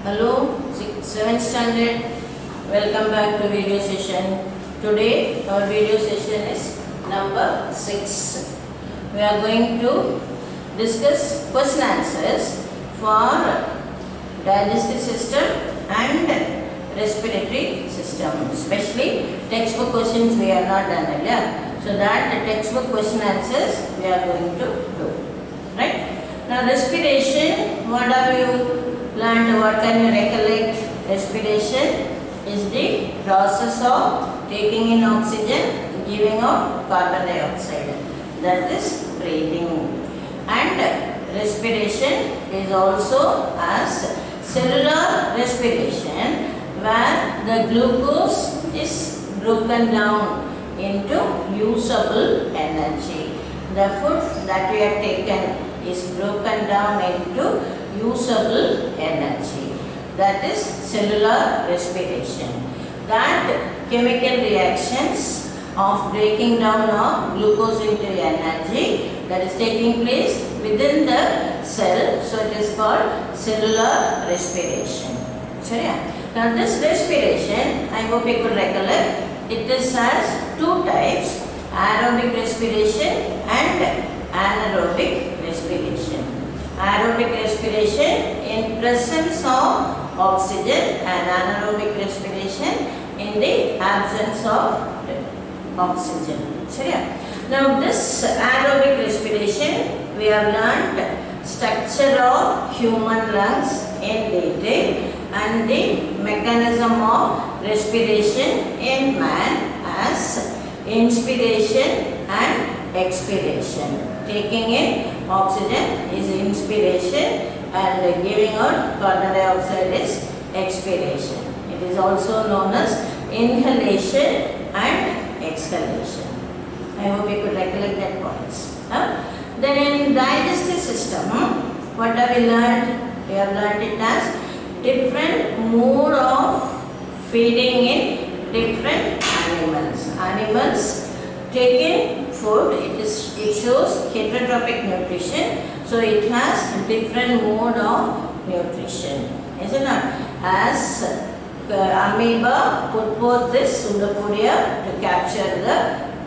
Hello, 7th standard. Welcome back to video session. Today our video session is number 6. We are going to discuss question answers for digestive system and respiratory system. Especially textbook questions we are not done earlier. So that the textbook question answers we are going to do. Right? Now respiration, what have you learned? What can you recollect? Respiration is the process of taking in oxygen, giving out carbon dioxide. That is breathing. And respiration is also as cellular respiration, where the glucose is broken down into usable energy. The food that we have taken is broken down into usable energy. That is cellular respiration. That chemical reactions of breaking down of glucose into energy that is taking place within the cell. So it is called cellular respiration. Now this respiration, I hope you could recollect, it is has two types, aerobic respiration and anaerobic respiration. Aerobic respiration in presence of oxygen and anaerobic respiration in the absence of oxygen. Now this aerobic respiration, we have learned structure of human lungs in detail and the mechanism of respiration in man as inspiration and expiration. Taking in oxygen is inspiration and giving out carbon dioxide is expiration. It is also known as inhalation and exhalation. I hope you could recollect that points. Then in digestive system, what have we learned? We have learned it as different mode of feeding in different animals. Animals take in food, it shows heterotrophic nutrition, so it has different mode of nutrition, is it not? As amoeba put forth this pseudopodia to capture the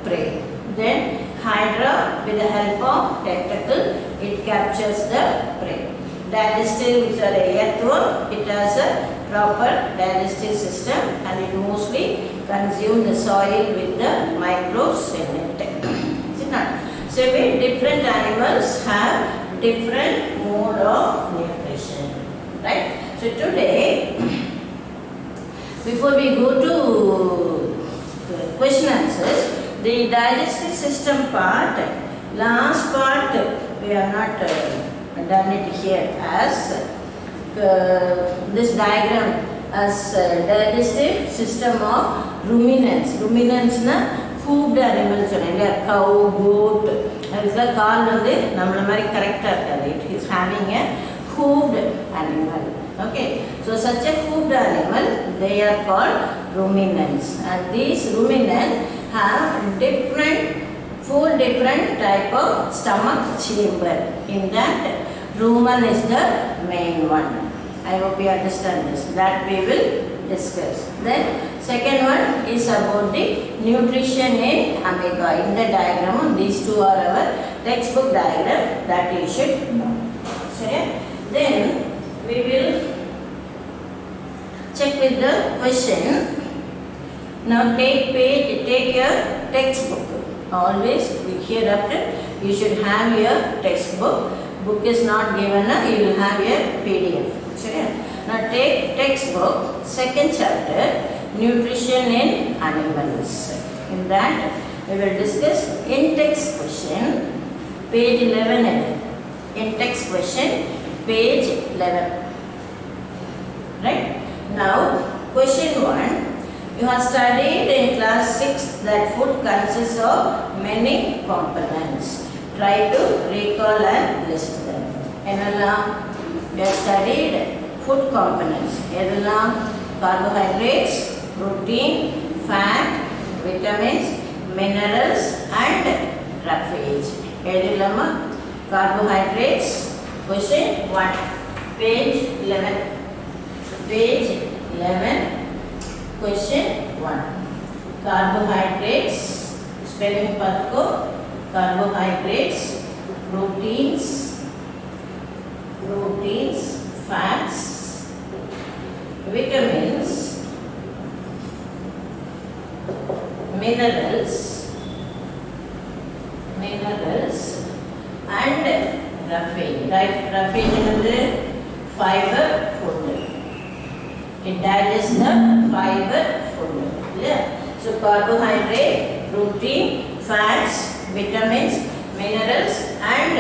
prey. Then hydra, with the help of tentacle, it captures the prey. Digestive, which are a earthworm, it has a proper digestive system and it mostly consumes the soil with the microbes in it. Is it not? So different animals have different mode of nutrition. Right? So today, before we go to question answers, the digestive system part, last part, we are not done it here as this diagram as digestive system of ruminants. Ruminants na hooved animals, cow, goat, it is having a hooved animal. Okay, so such a hooved animal, they are called ruminants, and these ruminants have four different type of stomach chamber. In that, rumen is the main one. I hope you understand this. That we will discuss. Then second one is about the nutrition in amoeba. In the diagram, these two are our textbook diagram that you should know. Then we will check with the question. Now take your textbook. Always hereafter you should have your textbook. Book is not given, you will have your PDF. Now take textbook, second chapter, nutrition in animals. In that we will discuss in text question, page 11. In text question, page 11. Right? Now question 1. You have studied in class 6 that food consists of many components. Try to recall and list them. We have studied food components. Carbohydrates, protein, fat, vitamins, minerals and roughage. Carbohydrates, question 1, page 11. Page 11, question 1. Carbohydrates, spelling patko, carbohydrates, proteins, fats, vitamins, minerals, and roughage. Roughage is fiber food. It digests the fiber food. Yeah. So carbohydrate, protein, fats, vitamins, minerals, and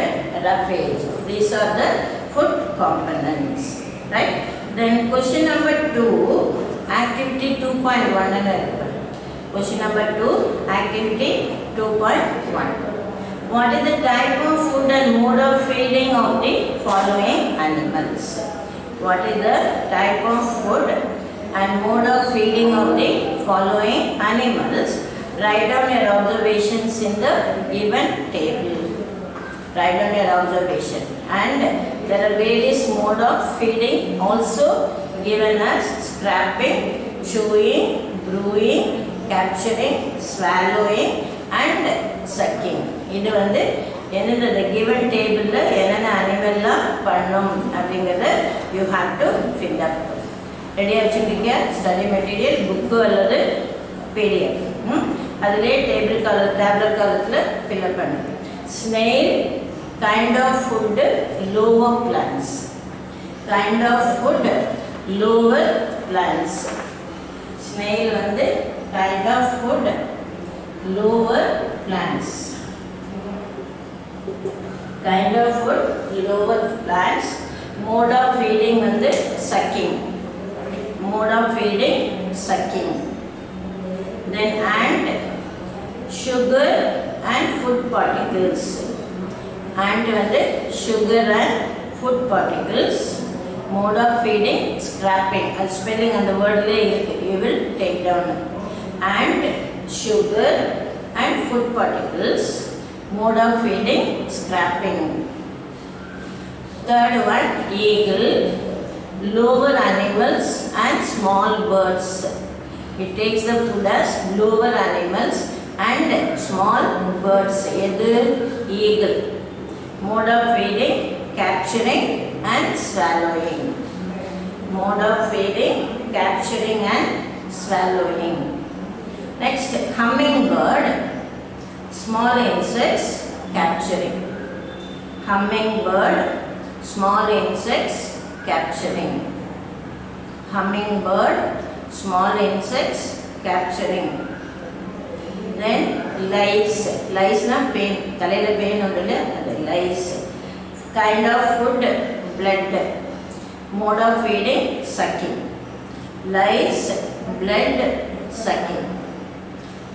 roughage. These are the food components. Right? Then question number 2, activity 2.1. Question number 2, activity 2.1. What is the type of food and mode of feeding of the following animals? What is the type of food and mode of feeding of the following animals? Write down your observations in the given table. Write down your observation. And there are various mode of feeding also given as scraping, chewing, brewing, capturing, swallowing, and sucking. இது வந்து என்னது given table ல என்னென்ன அனிமல்லாம் பண்ணும் அப்படிங்கறத you have to fill up. ரெடியா வச்சிருக்கீங்க? Study material book அல்லது PDF. அதிலே டேபிள் காலத்துல fill up பண்ணுங்க. Snail, kind of food, lower plants. Kind of food, lower plants. Snail வந்து kind of food, lower plants. Kind of food, lower plants. Mode of feeding வந்து sucking. Mode of feeding, sucking. Then ant, sugar and food particles. Ant வந்து sugar and food particles. Mode of feeding, scraping. Spelling on the word you will take down. Ant, sugar and food particles. Mode of feeding, scraping. Third one, eagle, lower animals and small birds. It takes the food as lower animals and small birds. Eagle. Mode of feeding, capturing and swallowing. Mode of feeding, capturing and swallowing. Next, hummingbird, small insects, capturing. Hummingbird, small insects, capturing. Hummingbird, small insects, capturing. Then lice. Lice na pain. Talayila pain ondile adu lice. Kind of food, blood. Mode of feeding, sucking. Lice, blood, sucking.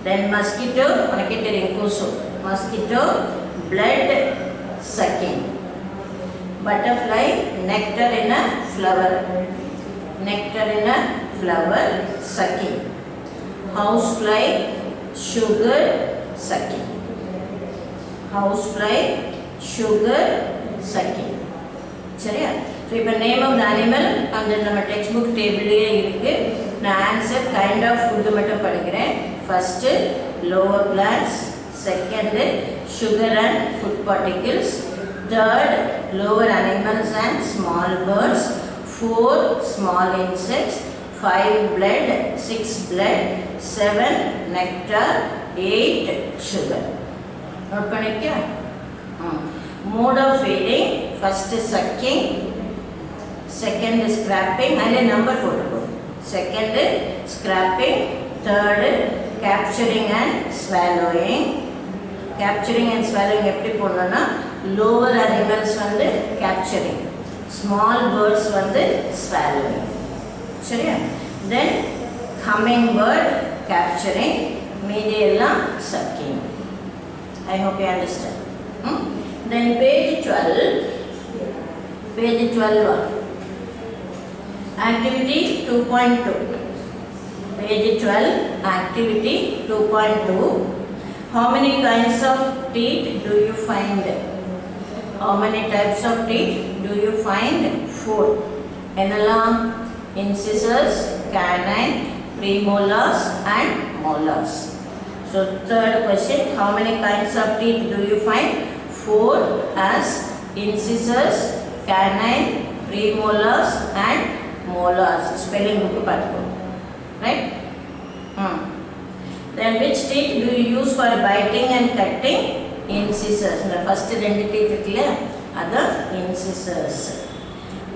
Then mosquito, unakke theriyum kosu. Mosquito, blood, sucking. Butterfly, nectar in a flower. Nectar in a flower, sucking. Housefly, sugar, sucking. Housefly, sugar, sucking. சரியா? So இப்போ name of the animal அந்த நம்ம textbook tableலயே இருக்கு. நான் answer kind of food மட்டும் படிக்கிறேன். First, lower plants. Second, sugar and food particles. Third, lower animals and small birds. 4, small insects. 5, blood. 6, blood. 7, nectar. 8, sugar. Note பண்ணிக்கியா? Mode of feeding. First, sucking. Second, scraping. அதிலே number போட்டுக்கோ. Second, scraping. Third, capturing and swallowing. Capturing and swallowing எப்படி போடணும்னா lower animals வந்து capturing, small birds வந்து swallowing. சரியா? Then hummingbird capturing, மீதி எல்லாம் sucking. I hope you understand. Then page 12. Page 12. Activity 2.2. Page 12. Activity 2.2. How many kinds of teeth do you find? How many types of teeth do you find? 4. என்னெல்லாம்? incisors, canine, premolars and molars. So third question, how many kinds of teeth do you find? 4 as incisors, canine, premolars and molars. Spelling book patko. Right? Then which teeth do you use for biting and cutting? Incisors. The first two teeth clear? Other incisors.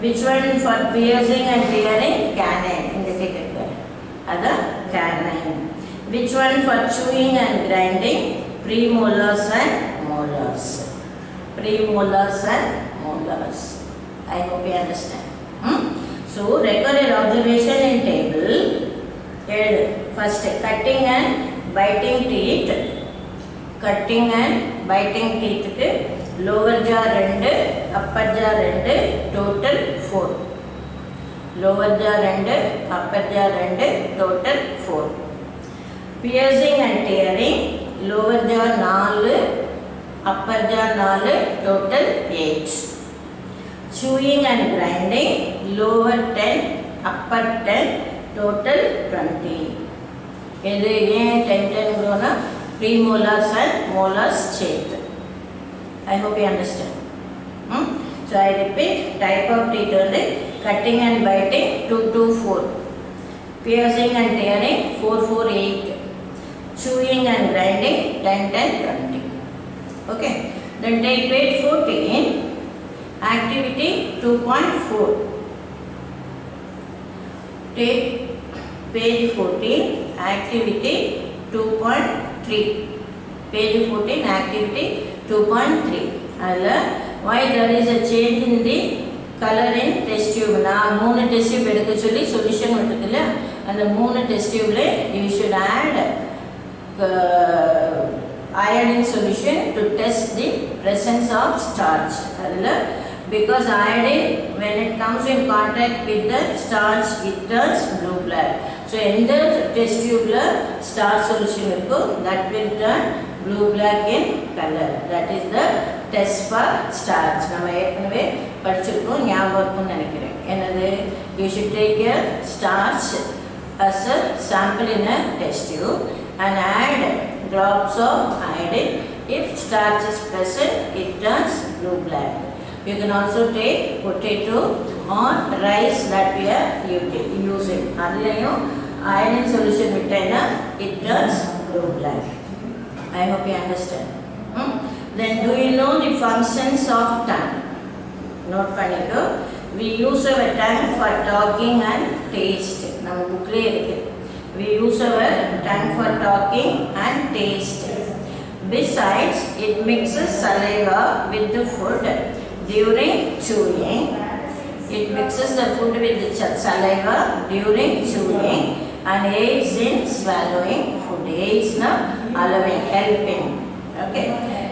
Which one for piercing and tearing? Canine. Indicated there. Other canine. Which one for chewing and grinding? Premolars and molars. Premolars and molars. I hope you understand. So record your observation in table. First, cutting and biting teeth. Cutting and biting teeth. Lower jaw 2, upper jaw 2, total 4. Lower jaw 2, upper jaw 2, total 4. Piercing and tearing. Lower jaw 4, upper jaw 4, total 8. Chewing and grinding. Lower 10, upper 10, total 20. இது ஏன் 10 premolars and molars சேர்த்து. I hope you understand. So I repeat, type of teeth வந்து cutting and biting 2, 2, 4. Piercing and tearing 4, 4, 8. Chewing and grinding 10, 10, 20. Okay. Then take page 14. Activity 2.4. Take page 14, activity 2.3. Page 14, activity 2.3. Why there is a change in the color in test tube? நான் 3 test tube எடுக்க சொல்லி solution விட்டுருக்குல்ல, அந்த 3 test tube you should add iodine solution to test the presence of starch. Because iodine, when it comes in contact with the starch, it turns blue black. So in the test tube starch solution that will turn blue black in color. That is the test for starch. நம்ம ஏற்கனவே படிச்சிருக்கோம், ஞாபகம் நினைக்கிறேன். என்னது? You should take a starch as a sample in a test tube and add drops of iodine. If starch is present, it turns blue black. You can also take potato or rice that we are using. அதுலயும் iodine solution விட்டேன்னா it turns blue black. I hope you understand. Then do you know the functions of tongue? Note பண்ணிக்கோ. We use our tongue for talking and taste. நம்ம bookலே இருக்கு. We use our tongue for talking and taste. Besides, it mixes saliva with the food. During chewing, it mixes the food with the saliva during chewing and aids in swallowing food. Aids na allowing, helping. Okay.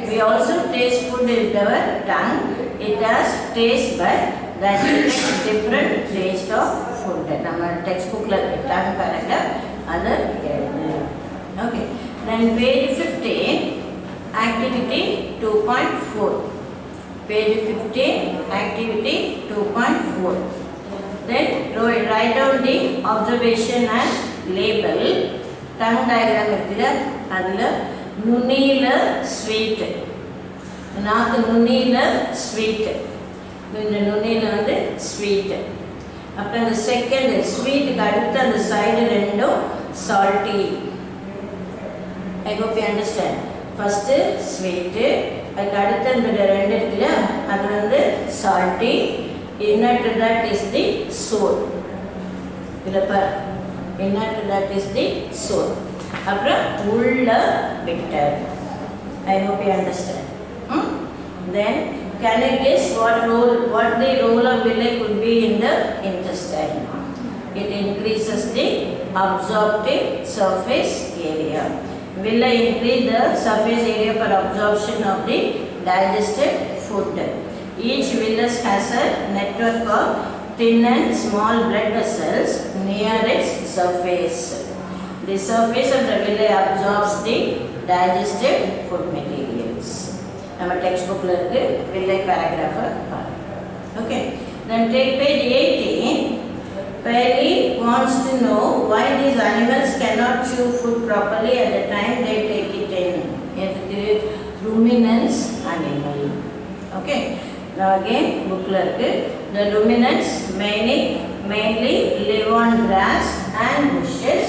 We also taste food with our tongue. It has taste bud that detects different taste of food. Nama textbook la tongue correct. Other. Okay. Then page 15, activity 2.4. Page 15, activity 2.4. Then write down the observation and label. Tongue diagram இருக்குல்ல, அதுல நுனியில sweet, நாக்கு நுனியில sweet, இந்த நுனியில வந்து sweet. அப்புறம் அந்த செகண்ட் ஸ்வீட்டுக்கு அடுத்து அந்த சைடு ரெண்டும் salty. I hope you understand. First sweet, அதுக்கு அடுத்து இந்த ரெண்டு இருக்குல்ல, அது வந்து salty. Inner to that is the sour. Inner to that is the sour. அப்புறம் உள்ள bitter. I hope you understand. Then can you guess what the role of villi could be in the intestine? It increases the absorptive surface area. Villi increase the surface area for absorption of the digested food. Each villus has a network of thin and small blood vessels near its surface. The surface of the villi absorbs the digested food materials. Our textbook irukku villi paragraph. Okay. Then take page 18. Fairly wants to know why these animals cannot chew food properly at the time they take it in. Ruminants animal. Okay. Now again book la irukku. The ruminants mainly live on grass and bushes.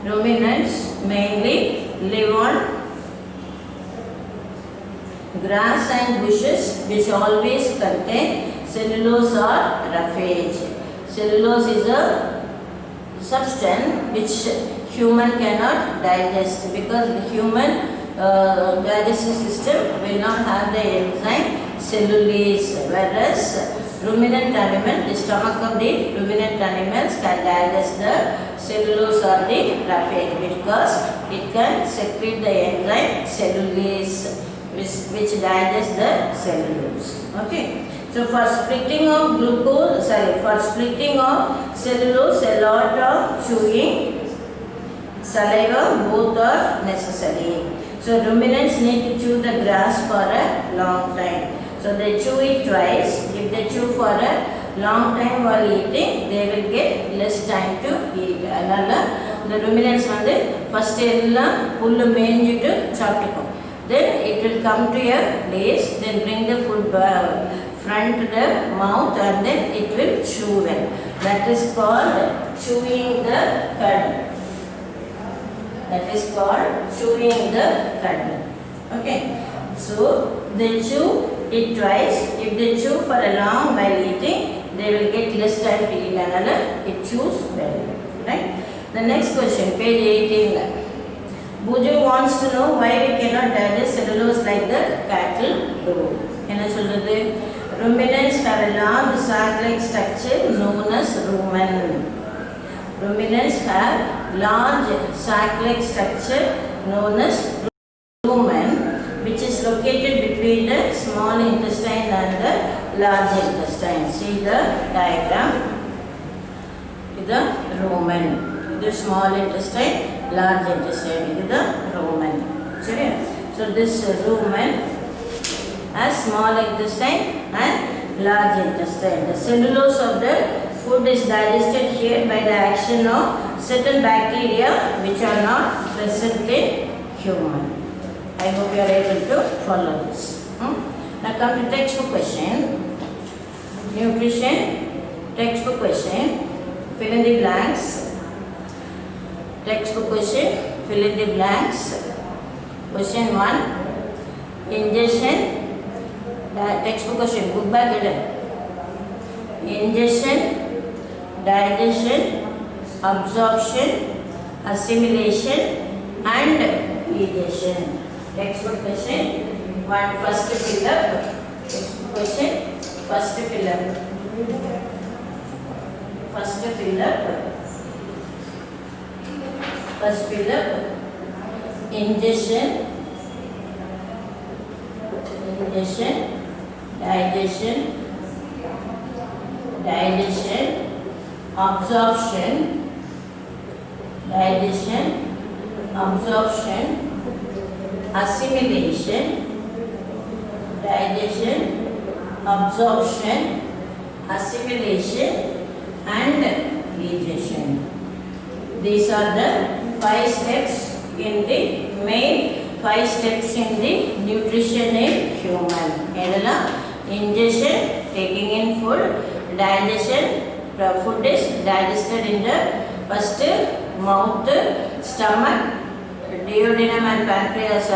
Ruminants mainly live on grass and bushes which always contain cellulose or roughage. Cellulose is a substance which human cannot digest because the human digestive system will not have the enzyme cellulase, whereas ruminant animal, the stomach of the ruminant animals can digest the cellulose or the roughage because it can secrete the enzyme cellulase which digests the cellulose. Okay. So for splitting of cellulose, a lot of chewing, saliva, both are necessary. So ruminants need to chew the grass for a long time. So they chew it twice. If they chew for a long time while eating, they will get less time to eat. Adala the ruminants வந்து first எல்லாம் புல்லு மேஞ்சிட்டு சாப்பிட்டுக்கும். Then it will come to a place, then bring the food front to the mouth and then it will chew well. That is called chewing the cud. Okay. So they chew it twice. If they chew for a long while eating, they will get less time to eat. Another, it chews well. Right? The next question, page 18. Buju wants to know why we cannot digest cellulose like the cattle do. Ruminants have a large sac-like structure known as rumen. Ruminants have large sac-like structure known as rumen, which is located between the small intestine and the large intestine. See the diagram. The rumen. The small intestine, large intestine. The rumen. So this rumen has small intestine and large intestine. The cellulose of the food is digested here by the action of certain bacteria which are not present in human. I hope you are able to follow this. Now come to textbook question. Nutrition textbook question. Fill in the blanks. Textbook question. Fill in the blanks. Question 1. Ingestion. Textbook question. Book bag hidden. Ingestion, digestion, absorption, assimilation and digestion. Textbook question. First fill up. Textbook question. First fill up. Ingestion, digestion, absorption, assimilation, and digestion. These are the 5 steps in the main 5 steps in the nutrition in human. Ingestion, taking in food, digestion, the food is digested in the first mouth, stomach, duodenum and pancreas,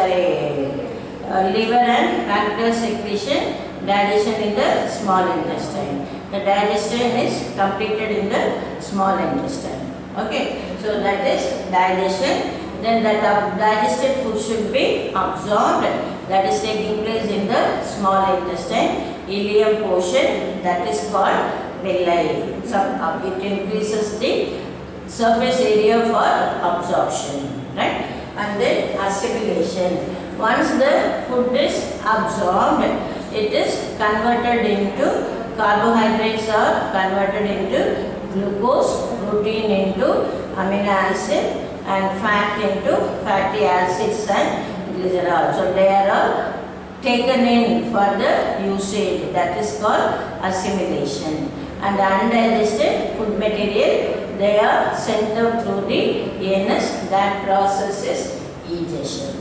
liver and pancreas secretion, digestion in the small intestine. The digestion is completed in the small intestine. Okay, so that is digestion. Then that digested food should be absorbed. That is taking place in the small intestine, ileum portion, that is called villi. It increases the surface area for absorption, right? And then assimilation. Once the food is absorbed, it is converted into carbohydrates are converted into glucose, protein into amino acid and fat into fatty acids and glycerol. So they are all taken in for the usage, that is called assimilation. And the undigested food material, they are sent out through the anus, that process is egestion.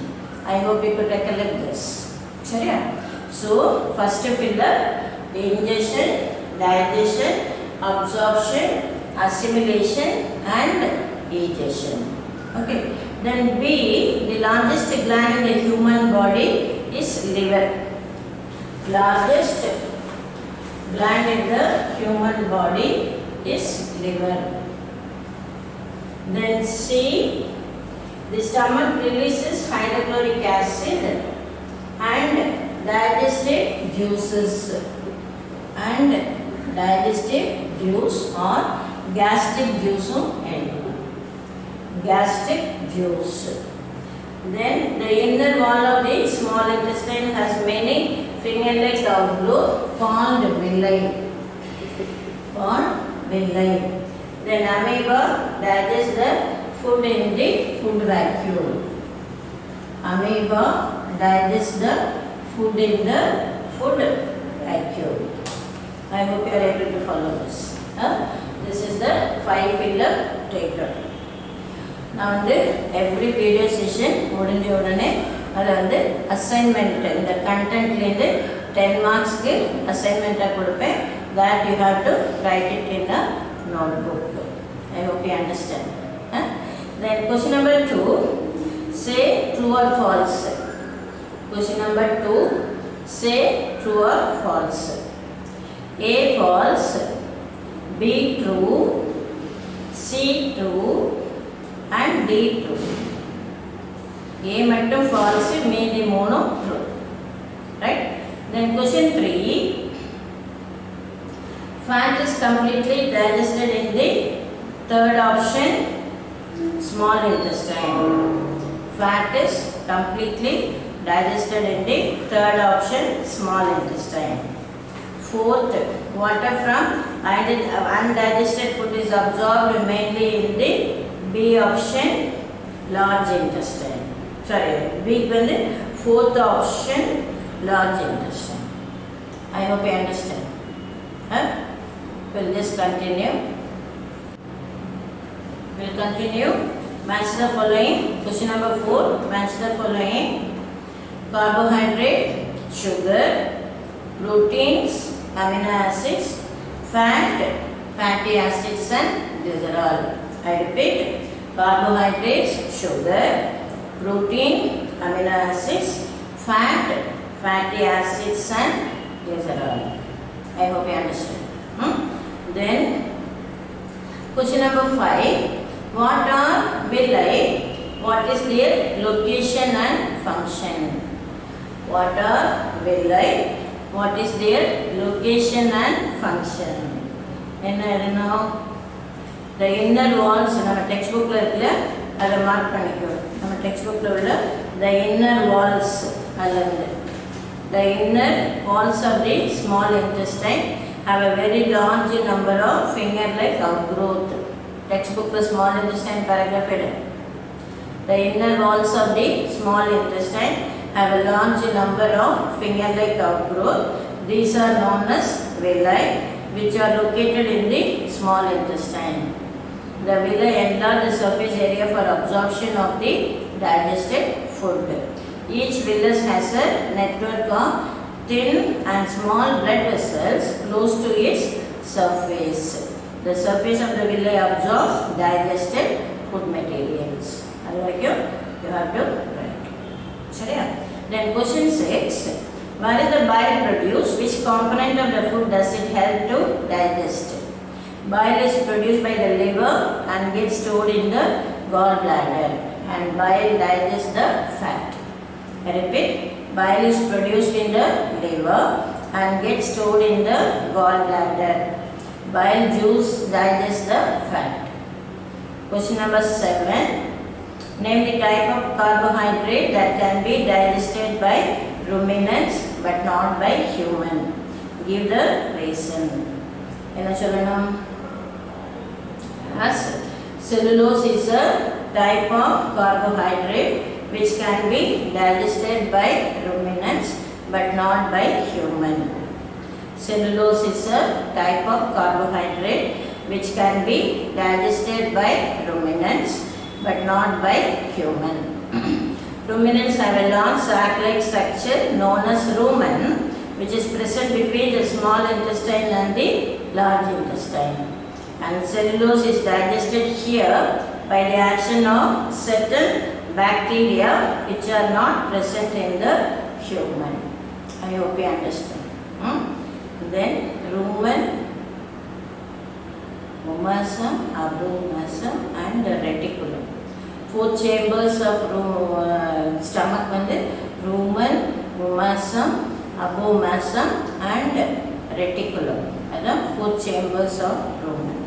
I hope you could recollect this. So first filler, ingestion, digestion, absorption, assimilation and egestion. Okay. Then B, the largest gland in the human body is liver. Largest gland in the human body is liver. Then C, the stomach releases hydrochloric acid and digestive juices and digestive juice or gastric juice gastric juice. Then the inner wall of the small intestine has many finger-like outgrowth called villi. Then amoeba digests the food in the food vacuole. Amoeba digests the food in the food vacuole. I hope you are able to follow this. This is the 5 filler taken. Now every video session முடிஞ்ச உடனே அது வந்து assignment இந்த கண்டென்ட்லேருந்து 10 மார்க்ஸ்க்கு அசைன்மெண்ட்டாக கொடுப்பேன். that you have to write it in a notebook. I hope you understand. Then question number 2, say true or false. Question number 2, say true or false. A false, B true, C true and D true. A mattum false, meedi mono true. Right? Then question 3, fat is completely digested in the third option, small intestine. Fat is completely digested in the third option, small intestine. Fourth, water from undigested food is absorbed mainly in the B option, large intestine. Sorry, B will the fourth option, large intestine. I hope you understand. We'll just continue. We'll continue. Match the following. Question number 4. Match the following. Carbohydrate, sugar, proteins, amino acids, fat, fatty acids and glycerol. I repeat. Carbohydrates, sugar, protein, amino acids, fat, fatty acids and glycerol. I hope you understand. Then question number 5. What are villi? What is their location and function? What are villi? What is their location and function? Now, the inner walls, our textbook la mark panikku. Our textbook la the inner walls the inner walls of the small intestine have a very large number of finger-like outgrowth. Textbook la small intestine paragraph the inner walls of the small intestine have a large number of finger-like outgrowth. These are known as villi, which are located in the small intestine. The villi enlarge the surface area for absorption of the digested food. Each villus has a network of thin and small blood vessels close to its surface. The surface of the villi absorbs digested food materials. You have to write. Then question 6. Where is the bile produced? Which component of the food does it help to digest? Bile is produced by the liver and gets stored in the gallbladder, and bile digests the fat. I repeat, bile is produced in the liver and gets stored in the gallbladder. Bile juice digests the fat. Question number 7. Name the type of carbohydrate that can be digested by ruminants but not by human. Give the reason. As cellulose is a type of carbohydrate which can be digested by ruminants but not by human. Cellulose is a type of carbohydrate which can be digested by ruminants but not by human. Ruminants have a long sac-like structure known as rumen, which is present between the small intestine and the large intestine. And cellulose is digested here by the action of certain bacteria which are not present in the human. I hope you understand. Then rumen, omasum, abomasum and reticulum. 4 chambers of stomach வந்து rumen, omasum, abomasum and reticulum. That's 4 chambers of rumen.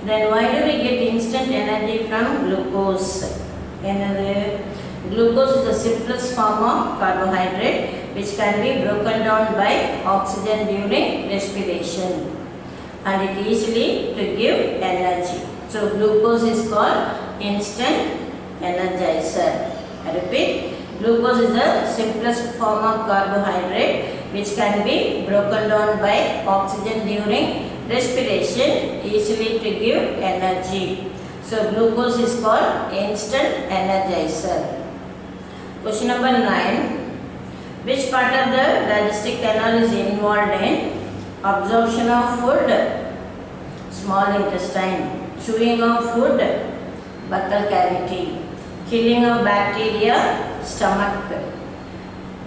Then why do we get instant energy from glucose? Glucose is the simplest form of carbohydrate which can be broken down by oxygen during respiration, and it easily to give energy. So glucose is called instant energizer. I repeat, glucose is the simplest form of carbohydrate which can be broken down by oxygen during respiration, easily to give energy. So glucose is called instant energizer. Question number 9. Which part of the digestive canal is involved in absorption of food? Small intestine. Chewing of food? Buccal cavity. Killing of bacteria? Stomach.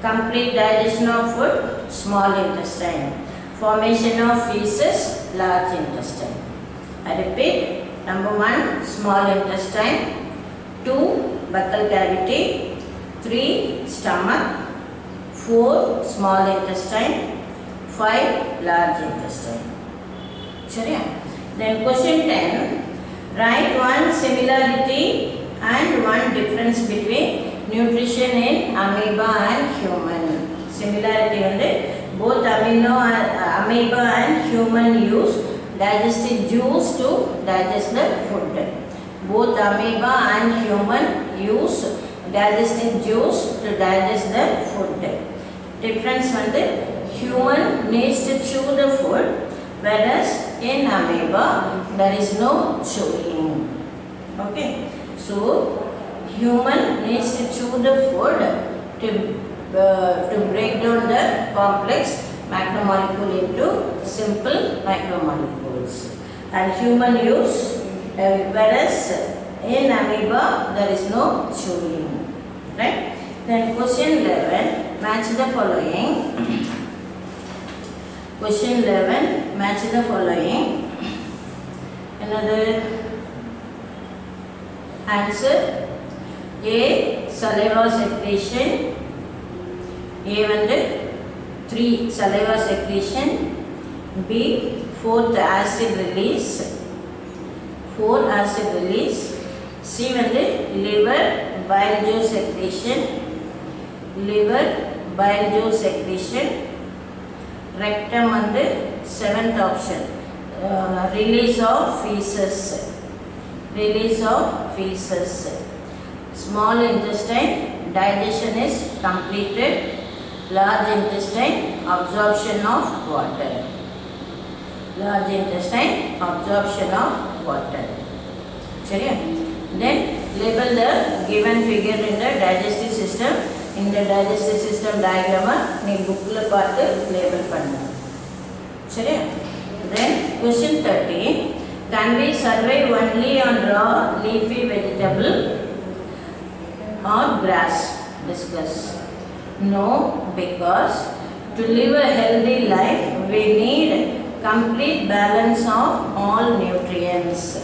Complete digestion of food? Small intestine. Formation of feces? Large intestine. I repeat. Number 1, small intestine. 2, buccal cavity. 3, stomach. 4, small intestine. 5, large intestine. Then question 10. Write one similarity and one difference between nutrition in amoeba and human. Similarity on both amoeba and human use digestive juice to digest the food. Both amoeba and human use digestive juice to digest the food. Difference on human needs to chew the food, whereas in amoeba there is no chewing. Okay, so human needs to chew the food to break down the complex macromolecule into simple macromolecules, and human use, whereas in amoeba there is no chewing. Right? Then question 11, match the following. Question 11, match the following. Another answer. A, saliva secretion. A and 3, saliva secretion. B, 4th acid release. 4, acid release. C and liver bile juice secretion. Liver bile juice secretion. Rectum and 7th option, release of feces. Release of feces. Small intestine, digestion is completed. Large intestine, absorption of water. Large intestine, absorption of water. Then label the given figure in the digestive system. In the digestive system diagram, you book label panna. Then question 13. Can we survive only on raw leafy vegetable or grass? Discuss. No, because to live a healthy life we need complete balance of all nutrients.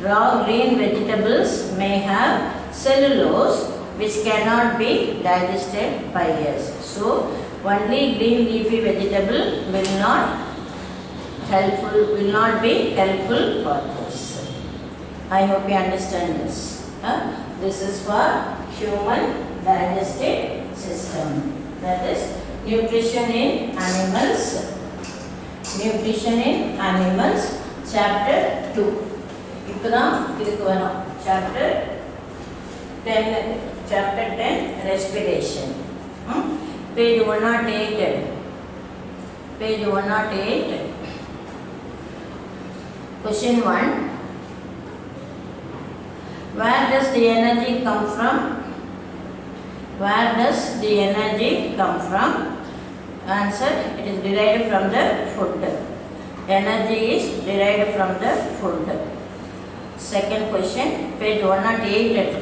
Raw green vegetables may have cellulose which cannot be digested by us. So only green leafy vegetable will not be helpful for us. I hope you understand this. This is for human digestive system. That is nutrition in animals. Nutrition in animals, chapter 2. Chapter 10, respiration. page 108. Page 108. Question 1. Where does the energy come from? Where does the energy come from? Answer, it is derived from the food. Energy is derived from the food. Second question, page 108.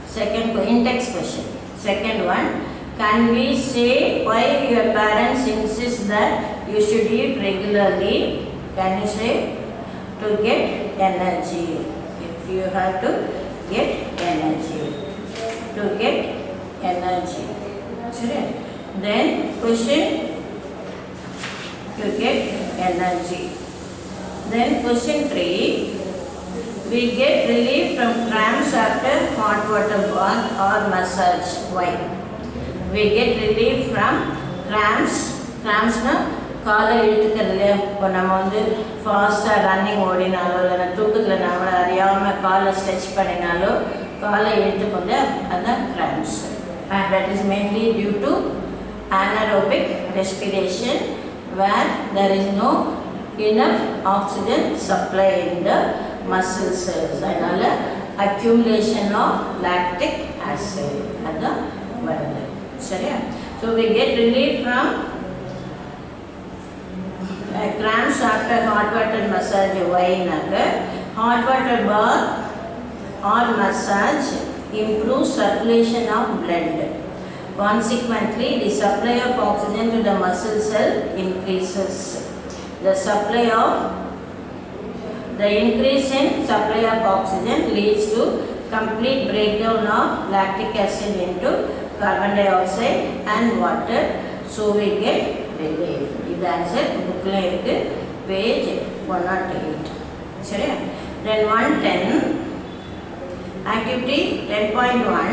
Second in-text question. Second one, can we say why your parents insist that you should eat regularly? Can you say? To get energy. If you have to get energy. To get energy. Then question, to get energy. Then question 3, we get relief from cramps after hot water bath or massage. Why? We get relief from cramps. Crampsனா காலை இழுத்துக்கிறது இல்லையா? இப்போ நம்ம வந்து ஃபாஸ்ட்டாக running ஓடினாலோ இல்லைன்னா தூக்கத்தில் நம்மளை அறியாமல் காலை ஸ்ட்ரெச் பண்ணினாலோ காலை இழுத்துக்கொண்டு அதுதான் cramps. And that is mainly due to anaerobic respiration where there is no enough oxygen supply in the muscle cells. அதனால accumulation of lactic acid. அதுதான் வருது. சரியா? So we get relief from cramps after hot water massage. Why? Hot water bath or massage improves circulation of blood. Consequently, the supply of oxygen to the muscle cell increases. The increase in supply of oxygen leads to complete breakdown of lactic acid into carbon dioxide and water. So we get relief. This answer book la irukku, page 108. சரியா? Then 110, activity 10.1,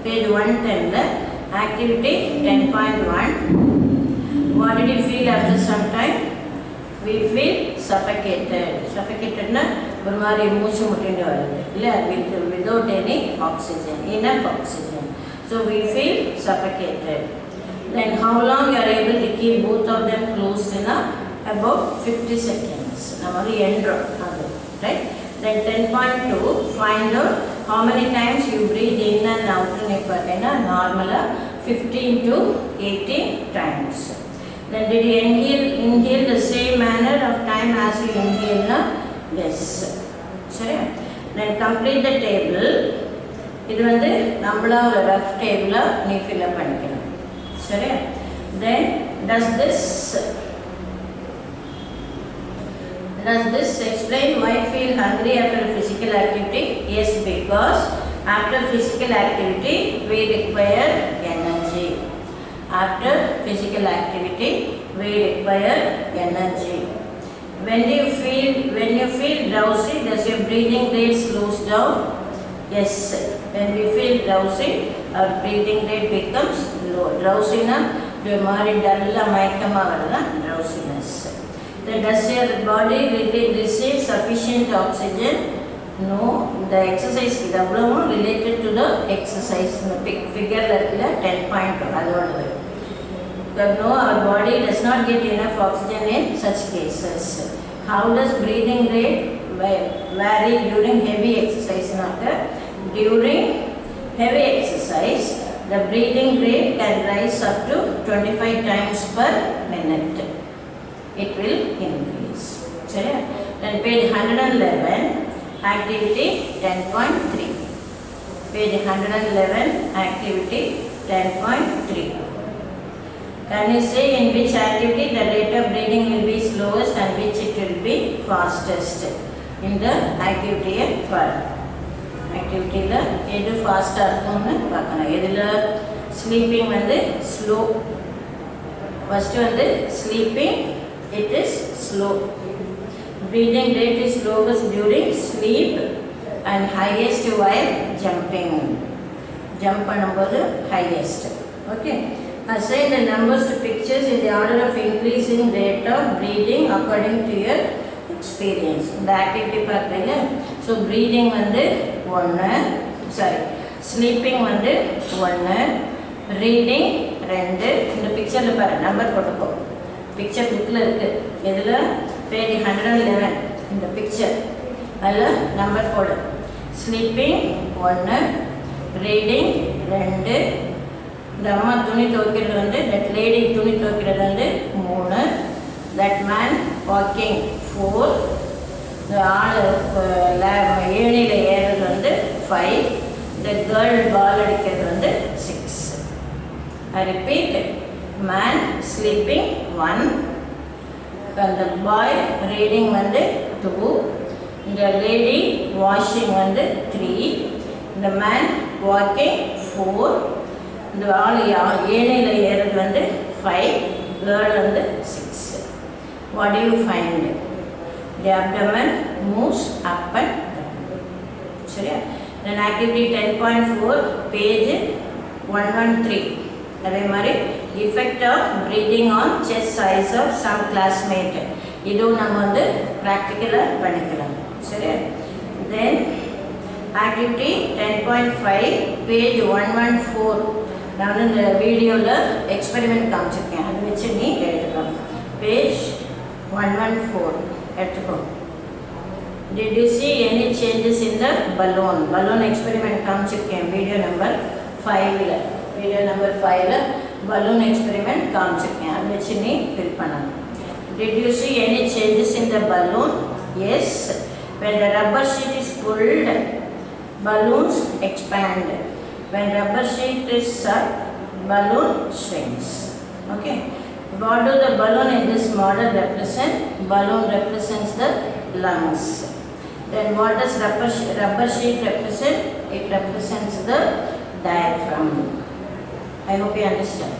page 110 la activity 10.1. What did you feel after some time? We feel suffocated. Suffocated na ஒரு மாதிரி மூச்சு முட்டிண்டு வருது இல்லை, without any oxygen, enough oxygen. So we feel suffocated. Then how long you are able to keep both of them closed in about 50 seconds. Namaru endro adu, right? Then 10.2, find out how many times you breathe in and out nu pathina normal 15 to 18 times. Then did you inhale the same manner of time as you inhale na? Yes. Sorry. Then complete the table. இது வந்து நம்மளா ஒரு rough table நீ fill up பண்ணிக்கணும். சரி? Then does this explain why feel hungry after physical activity? Yes, because after physical activity we require energy. After physical activity we require energy. When you feel drowsy, does your breathing rate slows down? Yes. When we feel drowsy, our breathing rate becomes low. Drowsy na ஒரு மாதிரி டல்லாக மயக்கமாக வருதான் drowsiness. Then does your body receive sufficient oxygen? No. The exercise இது அவ்வளவும் related to the exercise. இந்த figure இருக்குல்ல 10.2 அதோடது. No, our body does not get enough oxygen in such cases. How does breathing rate vary during heavy exercise? During heavy exercise, the breathing rate can rise up to 25 times per minute. It will increase. Then page 111, activity 10.3. Page 111, activity 10.3. Can you say in which activity the rate of breathing will be slowest and which it will be fastest? In the activity part. Activity la edu fast irukkumnu paakana. Idhula sleeping வந்து slow. First வந்து sleeping, it is slow. Breathing rate is slowest during sleep and highest while jumping. Jump பண்ணும்போது highest. Okay. Assign the numbers to pictures in the order of increasing rate of breathing according to your experience. இந்த activity பார்க்கறீங்க. So breathing வந்து 1, sleeping வந்து 1, reading 2 இந்த பிக்சரில் பாரு number போட்டுக்கோ picture புக்கில் இருக்குது இதில் பேஜ் 111 இந்த பிக்சர் அதில் நம்பர் போடு ஸ்லீப்பிங் 1 ரீடிங் 2 இந்த அம்மா துணி துவைக்கிறது வந்து தட் லேடி துணி துவைக்கிறது வந்து 3 தட் மேன் வாக்கிங் 4 இந்த ஆள் ஏணியில் ஏறுறது வந்து 5 இந்த கேர்ள் பால் அடிக்கிறது வந்து 6 I repeat man sleeping 1 and the boy reading வந்து 2 the lady washing வந்து 3 the man walking 4 இந்த ஆள் ஏனையில் ஏறது வந்து 5 girl வந்து 6 what do you find the abdomen moves up and down சரியா then activity 10.4 page 113 அதே மாதிரி effect of breathing on chest size of some classmate இதுவும் நம்ம வந்து ப்ராக்டிக்கலாக பண்ணிக்கலாம் சரியா then activity 10.5 page 114 நான் வந்து இந்த வீடியோவில் எக்ஸ்பெரிமெண்ட் காமிச்சிருக்கேன் அதை வச்சு நீ எழுதலாம் பேஜ் 114 எடுத்துக்கோ Did you see any changes in the balloon? Balloon experiment காமிச்சிருக்கேன் வீடியோ நம்பர் 5ல் வீடியோ நம்பர் 5ல் balloon experiment காமிச்சிருக்கேன் அதை வச்சு நீ ஃபில் பண்ணணும் Did you see any changes in the balloon? Yes. When the rubber sheet is pulled, balloons expand. When rubber sheet is shut, balloon shrinks. Okay. What do the balloon in this model represent? Balloon represents the lungs. Then what does rubber sheet represent? It represents the diaphragm. I hope you understand.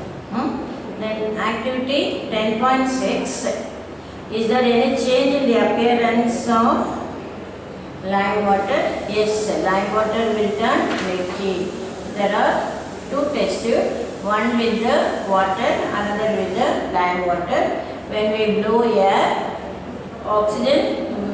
Then activity 10.6. Is there any change in the appearance of lime water? Yes, lime water will turn milky. There are 2 test tubes, one with the water, another with the lime water. When we blow air, oxygen,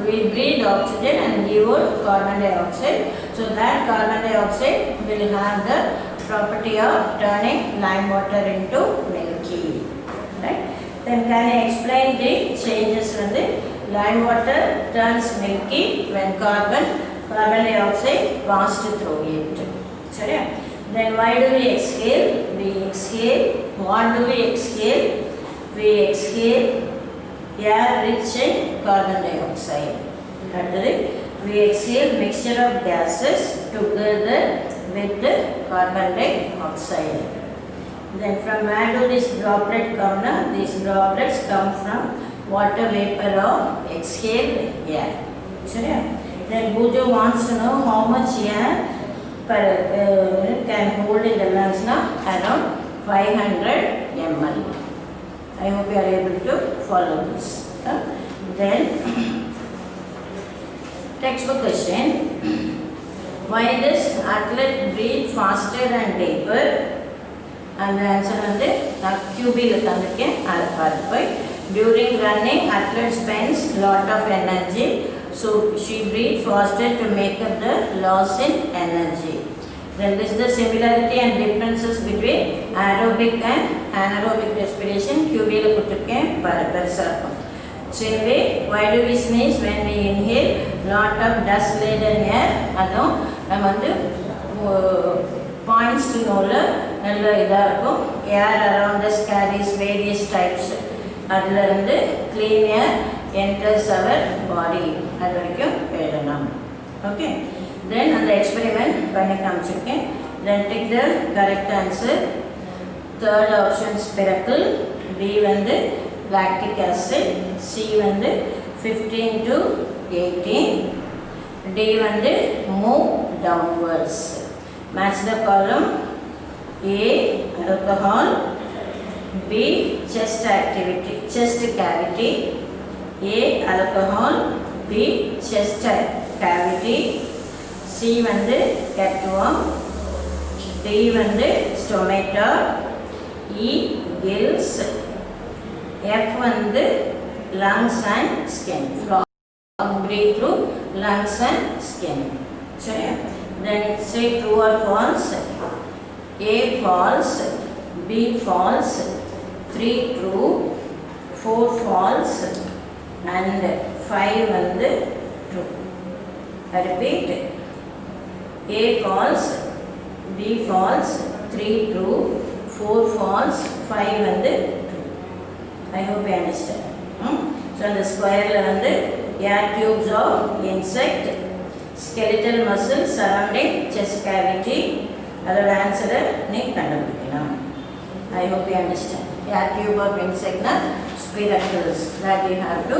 we breathe oxygen and give out carbon dioxide. So that carbon dioxide will have the property of turning lime water into milky. Right? Then can I explain the changes when the lime water turns milky when carbon dioxide passed through it. Sorry? Then why do we exhale? We exhale. What do we exhale? We exhale air rich in carbon dioxide. We exhale mixture of gases together with the carbon dioxide. Then from where do these droplets come? Now, these droplets come from water vapor of exhaled air. Sorry? Then Bujo wants to know how much air can hold in the lungs now, around 500 ml. I hope you are able to follow this. Then textbook question. Why does athlete breathe faster and deeper? And the answer வந்து நான் QBயில் தந்திருக்கேன் அதை பார்த்து போய் during running athlete spends lot of energy so she breathes faster to make up the loss in energy. Then this is the similarity and differences between aerobic and anaerobic respiration QBயில் கொடுத்துருக்கேன் பெருசாக இருக்கும் Same way, why do we sneeze? When we inhale lot of dust laden air அதுவும் நம்ம வந்து points to நோல நல்ல இதாக இருக்கும் air around us carries various types அதில் இருந்து clean air enters our body அது வரைக்கும் எழுதலாம் ஓகே தென் அந்த எக்ஸ்பெரிமெண்ட் பண்ணி காமிச்சிருக்கேன் then take the correct answer third option spiracle B வந்து lactic acid C வந்து 15 to 18 D வந்து move downwards match the column A alcohol B chest activity chest cavity A alcohol B chest cavity C வந்து catworm D வந்து stomata E gills F வந்து lungs and skin frog breathe through lungs and skin then say true or false A false B false, 3 true, 4 false and 5 வந்து true. I repeat, A false, B false, 3 true, 4 false, 5 வந்து true. I hope you understand. So the square வந்து air tubes of insect, skeletal muscle surrounding chest cavity. அதோட ஆன்சரை நீ கண்டுபிடிக்கலாம். I hope you understand. Air tube of insect na spiracles that you have to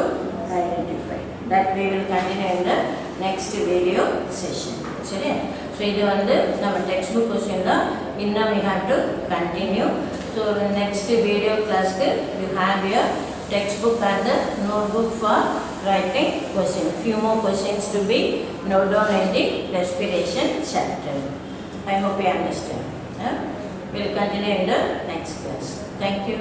identify. That we will continue in the next video session. சரியா? So இது வந்து நம்ம textbook question தான். இன்னும் we have to continue. So next video class you have your textbook and the notebook for writing question. Few more questions to be noted down in the respiration chapter. I hope you understand. We will continue in the next class. Thank you.